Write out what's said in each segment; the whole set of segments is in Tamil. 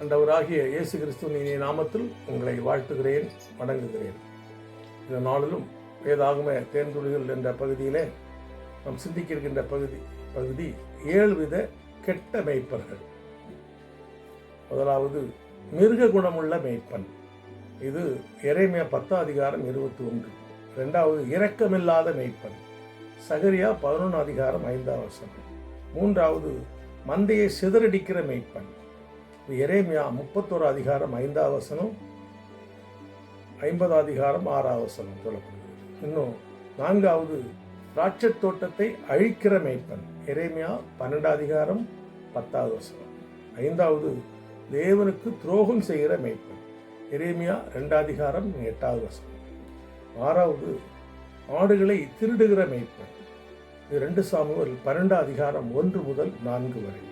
ஆண்டவராகிய இயேசு கிறிஸ்துவின் இனிய நாமத்தில் உங்களை வாழ்த்துகிறேன், வணங்குகிறேன். இந்த நாளிலும் வேதாகம தேன்துளிகள் என்ற பகுதியிலே நாம் சிந்திக்க இருக்கின்ற பகுதி 7 வித கெட்ட மேய்ப்பர்கள். முதலாவது மிருக குணமுள்ள மேய்ப்பன். இது எரேமியா 10 அதிகாரம் 21. இரண்டாவது இரக்கமில்லாத மேய்ப்பன். சகரியா 11 அதிகாரம் 5 வசனம். மூன்றாவது மந்தையை சிதறடிக்கிற மேய்ப்பன். எரேமியா 31 அதிகாரம் 5 வசனம், 50 அதிகாரம் 6 வசனம் சொல்லப்படுகிறது. இன்னும் நான்காவது திராட்சைத் தோட்டத்தை அழிக்கிற மேய்ப்பன். எரேமியா 12 அதிகாரம் 10 வசனம். ஐந்தாவது தேவனுக்கு துரோகம் செய்கிற மேய்ப்பன். எரேமியா 2 அதிகாரம் 8 வசனம். ஆறாவது ஆடுகளை திருடுகிற மேய்ப்பன். இது 2 சாமுவேல் 12 அதிகாரம் 1 முதல் 4 வரை.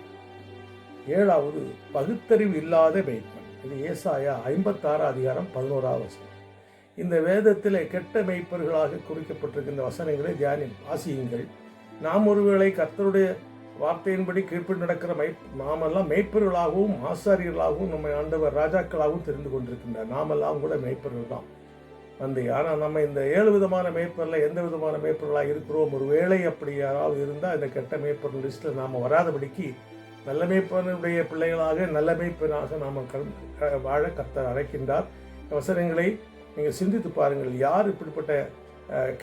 ஏழாவது பகுத்தறிவு இல்லாத மேய்ப்பன். இது ஏசாயா 56 அதிகாரம் 11 வசனம். இந்த வேதத்தில் கெட்ட மேய்ப்பர்களாக குறிக்கப்பட்டிருக்கின்ற வசனங்களை வாசியுங்கள். நாம் ஒருவேளை கர்த்தருடைய வார்த்தையின்படி கீழ்ப்படி நடக்கிற நாமெல்லாம் மேய்ப்பர்களாகவும் ஆசாரியர்களாகவும் நம்ம ஆண்டவர் ராஜாக்களாகவும் தெரிந்து கொண்டிருக்கின்றார். நாமெல்லாம் கூட மேய்ப்பர்கள் தான் ஆனால் நம்ம இந்த 7 விதமான மேய்ப்பரில் எந்த விதமான மேய்ப்பர்களாக இருக்கிறோம்? ஒரு வேளை அப்படி யாராவது இருந்தால் இந்த கெட்ட மேய்ப்பர் லிஸ்ட்டில் நாம் வராதபடிக்கு நல்ல மேய்ப்பனுடைய பிள்ளைகளாக நல்ல மேய்ப்பனாக நாம் வாழ கர்த்தர் அழைக்கின்றார். வசனங்களை நீங்கள் சிந்தித்து பாருங்கள். யார் இப்படிப்பட்ட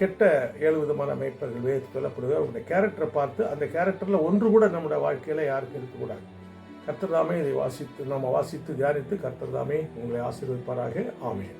கெட்ட 7 விதமான மேய்ப்பர்கள் வேதத்தில் சொல்லப்படுது? அவருடைய கேரக்டரை பார்த்து அந்த கேரக்டரில் ஒன்று கூட நம்முடைய வாழ்க்கையில் யாருக்கும் இருக்கக்கூடாது. கர்த்தர் தாமே இதை வாசித்து தியானித்து கர்த்தர் தாமே உங்களை ஆசீர்வதிப்பாராக. ஆமென்.